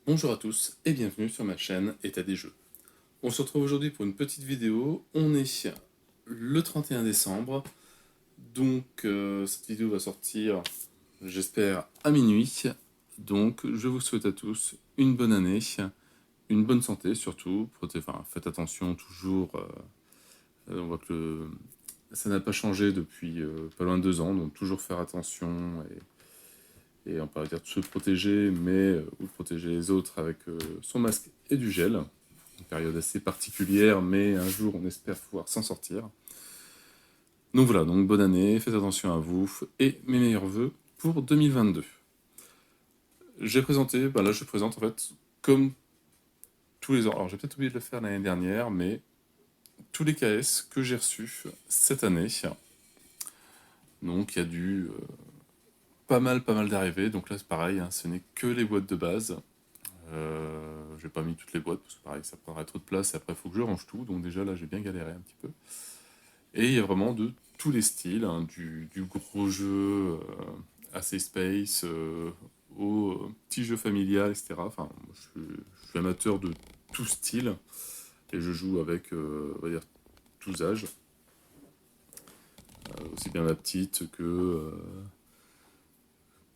Bonjour à tous et bienvenue sur ma chaîne État des jeux. On se retrouve aujourd'hui pour une petite vidéo. On est le 31 décembre, donc cette vidéo va sortir, j'espère, à minuit. Donc je vous souhaite à tous une bonne année, une bonne santé surtout. Faites attention toujours. On voit que ça n'a pas changé depuis pas loin de 2 ans, donc toujours faire attention et on peut dire de se protéger, mais ou de protéger les autres avec son masque et du gel. Une période assez particulière, mais un jour on espère pouvoir s'en sortir. Donc voilà, donc bonne année, faites attention à vous, et mes meilleurs voeux pour 2022. J'ai présenté, là je présente en fait comme tous les ans, alors j'ai peut-être oublié de le faire l'année dernière, mais tous les KS que j'ai reçus cette année. Donc il y a pas mal d'arrivées, donc là c'est pareil, hein, ce n'est que les boîtes de base. J'ai pas mis toutes les boîtes parce que pareil ça prendrait trop de place et après il faut que je range tout, donc déjà là j'ai bien galéré un petit peu. Et il y a vraiment de tous les styles, hein, du gros jeu assez space au petit jeu familial, etc. Enfin, moi, je suis amateur de tout style et je joue avec, on va dire, tous âges, aussi bien la petite que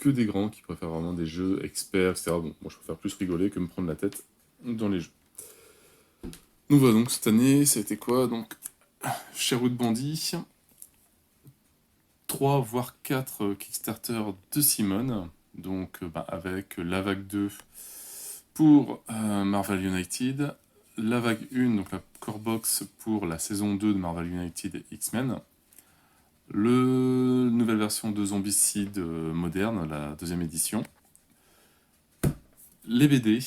des grands qui préfèrent vraiment des jeux experts, etc. Bon, moi je préfère plus rigoler que me prendre la tête dans les jeux. Donc voilà, donc cette année, ça a été quoi? Donc, Sherwood Bandit, 3 voire 4 Kickstarter de Simone, donc avec la vague 2 pour Marvel United, la vague 1, donc la core box pour la saison 2 de Marvel United et X-Men, le nouvelle version de Zombicide moderne, la deuxième édition, les BD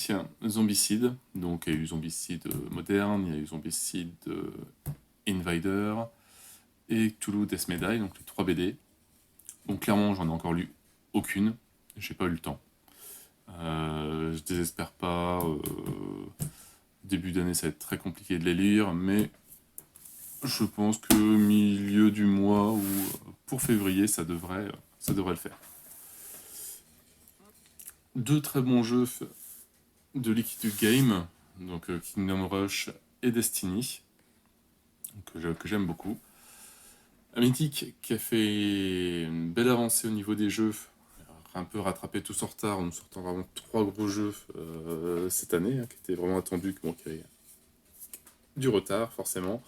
Zombicide, donc il y a eu Zombicide moderne, il y a eu Zombicide Invader et Cthulhu Death Medai, donc les 3 BD. Donc clairement, j'en ai encore lu aucune, j'ai pas eu le temps. Je désespère pas. Début d'année, ça va être très compliqué de les lire, mais je pense que milieu du mois ou pour février, ça devrait le faire. Deux très bons jeux de Liquid Game, donc Kingdom Rush et Destiny, que j'aime beaucoup. Mythic qui a fait une belle avancée au niveau des jeux, un peu rattrapé tout son retard en nous sortant vraiment 3 gros jeux cette année, hein, qui étaient vraiment attendus, qui avaient du retard forcément.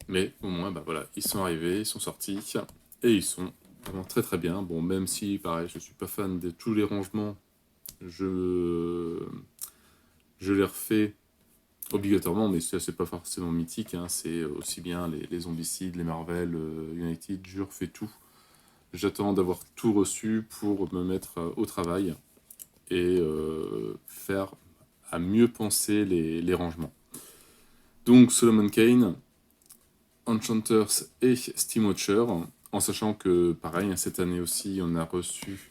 Mais au moins, voilà, ils sont arrivés, ils sont sortis, et ils sont vraiment très très bien. Bon, même si, pareil, je suis pas fan de tous les rangements, je, je les refais obligatoirement, mais ça c'est pas forcément mythique, hein, c'est aussi bien les Zombicides, les Marvel, United, je refais tout. J'attends d'avoir tout reçu pour me mettre au travail et faire à mieux penser les rangements. Donc Solomon Kane, Enchanters et Steamwatcher, en sachant que, pareil, cette année aussi, on a reçu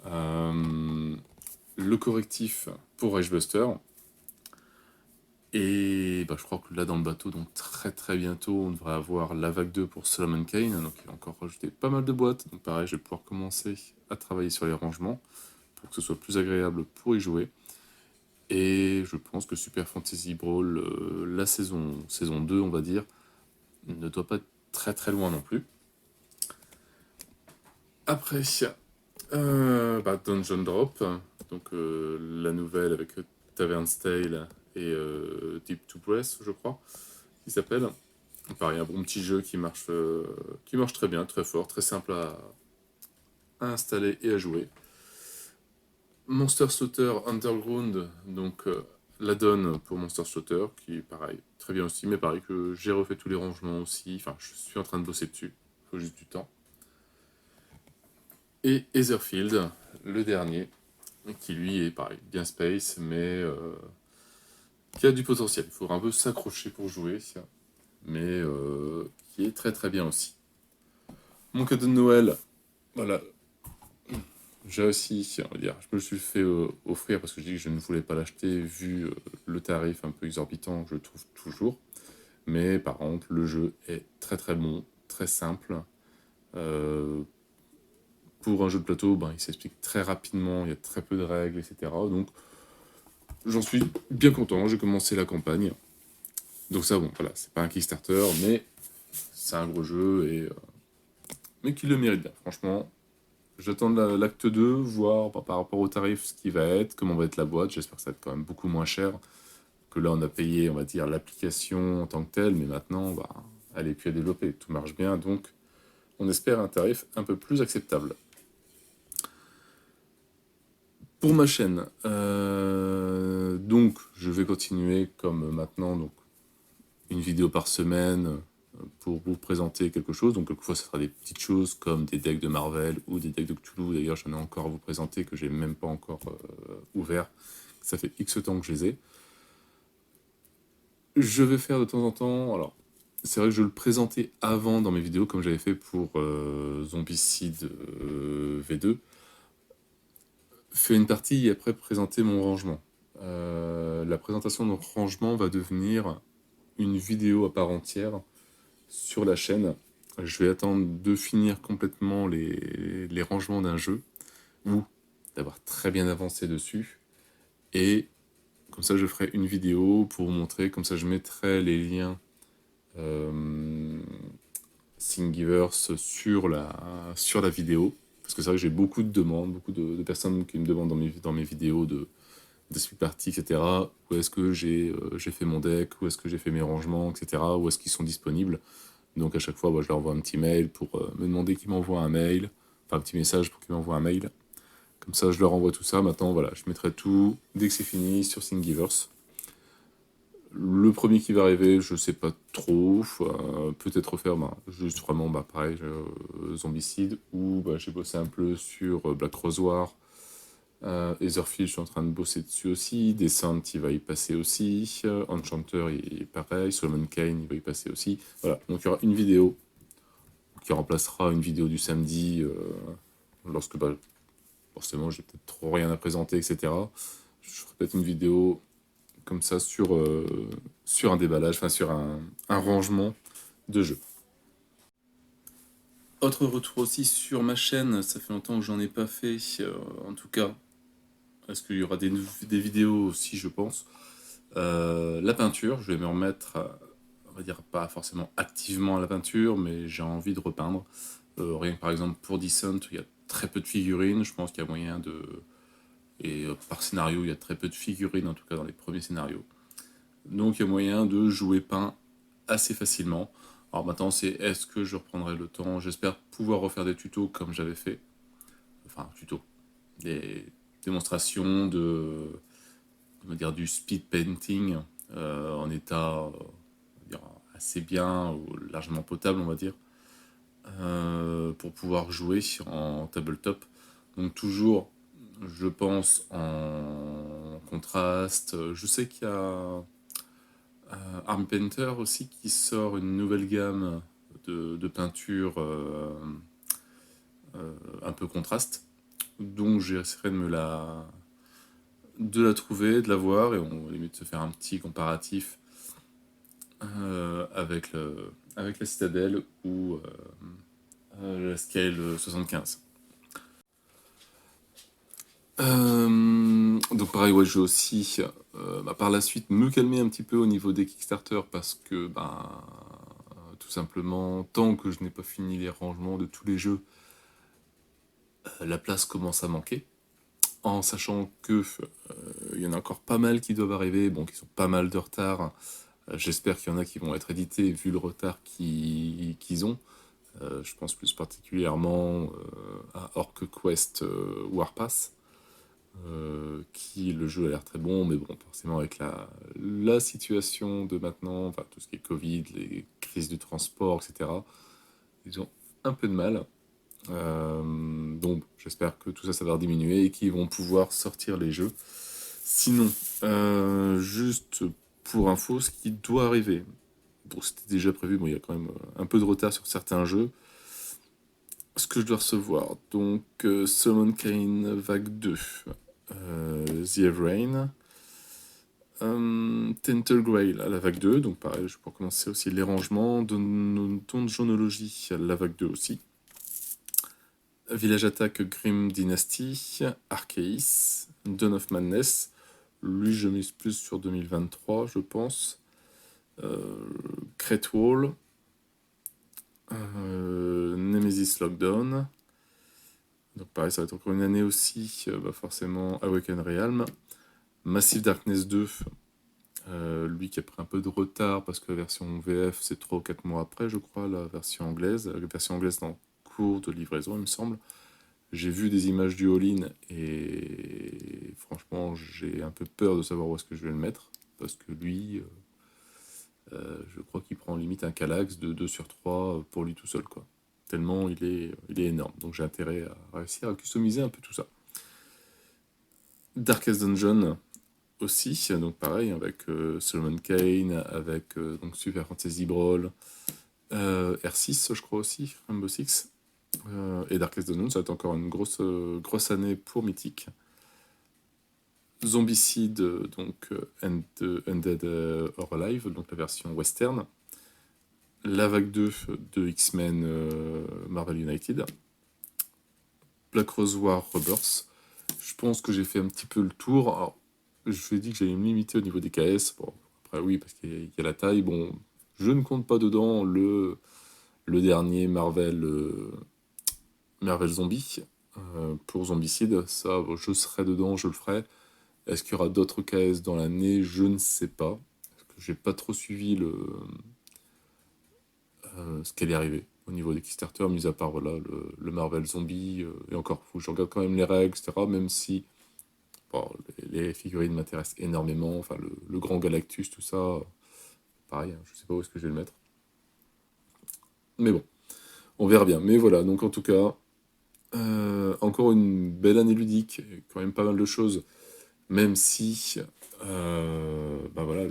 le correctif pour Ragebuster. Et je crois que là, dans le bateau, donc très très bientôt, on devrait avoir la vague 2 pour Solomon Kane. Donc, il va encore rajouter pas mal de boîtes. Donc, pareil, je vais pouvoir commencer à travailler sur les rangements pour que ce soit plus agréable pour y jouer. Et je pense que Super Fantasy Brawl, la saison 2, on va dire, ne doit pas être très très loin non plus. Après, Dungeon Drop, donc la nouvelle avec Tavern's Tale et Deep to Breath, je crois, qui s'appelle. Pareil, un bon petit jeu qui marche très bien, très fort, très simple à installer et à jouer. Monster Slaughter Underground, donc l'add-on pour Monster Slaughter, qui est pareil, très bien aussi, mais pareil que j'ai refait tous les rangements aussi, enfin je suis en train de bosser dessus, il faut juste du temps. Et Etherfield, le dernier, qui lui est pareil, bien space, mais qui a du potentiel. Il faudra un peu s'accrocher pour jouer, mais qui est très très bien aussi. Mon cadeau de Noël, voilà, j'ai aussi, on va dire, je me le suis fait offrir parce que je dis que je ne voulais pas l'acheter vu le tarif un peu exorbitant, je le trouve toujours. Mais par contre, le jeu est très très bon, très simple. Euh, pour un jeu de plateau, il s'explique très rapidement, il y a très peu de règles, etc. Donc j'en suis bien content, j'ai commencé la campagne. Donc ça, bon, voilà, c'est pas un Kickstarter, mais c'est un gros jeu, mais qui le mérite bien, franchement. J'attends l'acte 2, voir par rapport au tarif ce qui va être, comment va être la boîte. J'espère que ça va être quand même beaucoup moins cher que là on a payé, on va dire, l'application en tant que telle, mais maintenant, bah, elle est plus à développer, tout marche bien, donc on espère un tarif un peu plus acceptable. Pour ma chaîne, donc je vais continuer comme maintenant, donc une vidéo par semaine pour vous présenter quelque chose. Donc quelquefois ce sera des petites choses comme des decks de Marvel ou des decks de Cthulhu. D'ailleurs j'en ai encore à vous présenter que j'ai même pas encore ouvert. Ça fait X temps que je les ai. Je vais faire de temps en temps, alors c'est vrai que je le présentais avant dans mes vidéos comme j'avais fait pour Zombicide V2. Fais une partie et après présenter mon rangement. La présentation de mon rangement va devenir une vidéo à part entière sur la chaîne. Je vais attendre de finir complètement les rangements d'un jeu ou d'avoir très bien avancé dessus. Et comme ça, je ferai une vidéo pour vous montrer. Comme ça, je mettrai les liens Thingiverse sur la vidéo. Parce que c'est vrai que j'ai beaucoup de demandes, beaucoup de personnes qui me demandent dans mes vidéos de speed party, etc. Où est-ce que j'ai fait mon deck, où est-ce que j'ai fait mes rangements, etc. Où est-ce qu'ils sont disponibles. Donc à chaque fois, je leur envoie un petit mail pour me demander qu'ils m'envoient un mail, enfin un petit message pour qu'ils m'envoient un mail. Comme ça, je leur envoie tout ça. Maintenant, voilà, je mettrai tout dès que c'est fini sur Thingiverse. Le premier qui va arriver, je sais pas trop. Peut-être refaire juste vraiment pareil, Zombicide, ou j'ai bossé un peu sur Black Rose War. Etherfield, je suis en train de bosser dessus aussi. Descent, il va y passer aussi. Enchanter, il est pareil. Solomon Kane, il va y passer aussi. Voilà, donc il y aura une vidéo qui remplacera une vidéo du samedi lorsque forcément j'ai peut-être trop rien à présenter, etc. Je ferai peut-être une vidéo comme ça sur un déballage, enfin sur un rangement de jeux. Autre retour aussi sur ma chaîne, ça fait longtemps que j'en ai pas fait, en tout cas, est-ce qu'il y aura des vidéos aussi, je pense. La peinture, je vais me remettre, on va dire pas forcément activement à la peinture, mais j'ai envie de repeindre. Rien que par exemple pour Descent, il y a très peu de figurines, je pense qu'il y a moyen de... Et par scénario, il y a très peu de figurines, en tout cas dans les premiers scénarios. Donc il y a moyen de jouer peint assez facilement. Alors maintenant, c'est est-ce que je reprendrai le temps. J'espère pouvoir refaire des tutos comme j'avais fait. Enfin, tutos. Des démonstrations on va dire, du speed painting en état on va dire, assez bien ou largement potable, on va dire, pour pouvoir jouer en tabletop. Donc toujours, je pense, en contraste. Je sais qu'il y a Arm Painter aussi qui sort une nouvelle gamme de peinture un peu contraste. Donc j'essaierai de la trouver, de la voir, et on va limite se faire un petit comparatif avec la Citadel ou la Scale 75. Donc pareil, ouais, je vais aussi par la suite me calmer un petit peu au niveau des Kickstarter parce que tout simplement, tant que je n'ai pas fini les rangements de tous les jeux, la place commence à manquer. En sachant que il y en a encore pas mal qui doivent arriver, bon, qui sont pas mal de retard. J'espère qu'il y en a qui vont être édités vu le retard qu'ils ont. Je pense plus particulièrement à Orc Quest Warpath. Qui le jeu a l'air très bon, mais bon, forcément avec la situation de maintenant, enfin tout ce qui est Covid, les crises du transport, etc., ils ont un peu de mal. Donc j'espère que tout ça, ça va diminuer et qu'ils vont pouvoir sortir les jeux. Sinon, juste pour info, ce qui doit arriver, bon c'était déjà prévu, bon il y a quand même un peu de retard sur certains jeux, ce que je dois recevoir, donc Solomon Kane Vague 2, The Everrain, Tental Grail à la vague 2, donc pareil, je peux commencer aussi les rangements, Donjonologie à la vague 2 aussi, Village Attack Grim Dynasty, Arceus, Dawn of Madness, Lui, je mise plus sur 2023, je pense. Crate Wall, Nemesis Lockdown. Donc pareil, ça va être encore une année aussi, forcément Awaken Realm. Massive Darkness 2, lui qui a pris un peu de retard parce que la version VF c'est 3 ou 4 mois après, je crois, la version anglaise. La version anglaise est en cours de livraison, il me semble. J'ai vu des images du all-in et franchement, j'ai un peu peur de savoir où est-ce que je vais le mettre parce que lui, je crois qu'il prend limite un Calax de 2 sur 3 pour lui tout seul, quoi. Tellement il est énorme. Donc j'ai intérêt à réussir à customiser un peu tout ça. Darkest Dungeon aussi, donc pareil, avec Solomon Kane, avec donc Super Fantasy Brawl, R6, je crois aussi, Rainbow Six. Et Darkest Dungeon, ça va être encore une grosse année pour Mythic. Zombicide, donc Undead or Alive, donc la version western. La vague 2 de X-Men Marvel United. Black Rose War Rebirth. Je pense que j'ai fait un petit peu le tour. Alors, je vous ai dit que j'allais me limiter au niveau des KS. Bon, après, oui, parce qu'il y a la taille. Bon, je ne compte pas dedans le dernier Marvel Zombie pour Zombicide. Ça, je serai dedans, je le ferai. Est-ce qu'il y aura d'autres KS dans l'année? Je ne sais pas. Parce que j'ai pas trop suivi ce qu'elle est arrivé au niveau des Kickstarter, mis à part voilà, le Marvel Zombie. Et encore, faut que je regarde quand même les règles, etc. Même si bon, les figurines m'intéressent énormément. Enfin, le grand Galactus, tout ça, pareil, hein, je sais pas où est-ce que je vais le mettre. Mais bon, on verra bien. Mais voilà, donc en tout cas, encore une belle année ludique, quand même pas mal de choses, même si bah voilà,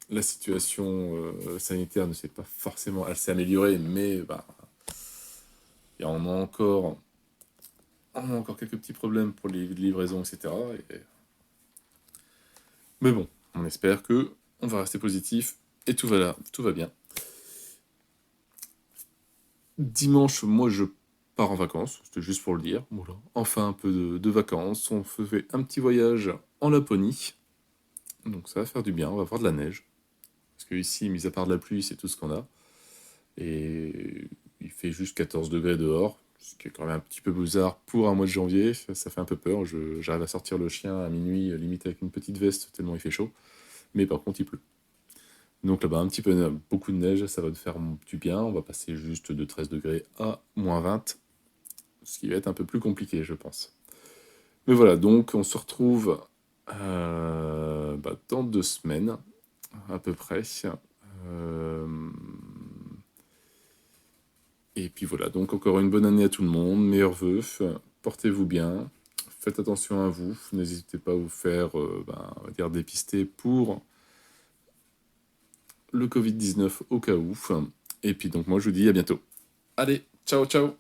la situation sanitaire ne s'est pas forcément assez améliorée, mais bah, on a encore quelques petits problèmes pour les livraisons, etc. Mais bon, on espère que on va rester positif et tout va bien. Dimanche, moi je pars en vacances, c'était juste pour le dire. Voilà. Enfin un peu de vacances. On fait un petit voyage en Laponie. Donc ça va faire du bien, on va voir de la neige. Parce que ici, mis à part de la pluie, c'est tout ce qu'on a. Et il fait juste 14 degrés dehors, ce qui est quand même un petit peu bizarre pour un mois de janvier. Ça fait un peu peur. J'arrive à sortir le chien à minuit, limite avec une petite veste, tellement il fait chaud. Mais par contre, il pleut. Donc là-bas, beaucoup de neige, ça va te faire du bien. On va passer juste de 13 degrés à -20, ce qui va être un peu plus compliqué, je pense. Mais voilà, donc on se retrouve dans 2 semaines, à peu près. Euh, et puis voilà, donc encore une bonne année à tout le monde, meilleurs vœux, portez-vous bien, faites attention à vous, n'hésitez pas à vous faire on va dire dépister pour le Covid-19 au cas où. Et puis donc moi je vous dis à bientôt. Allez, ciao ciao.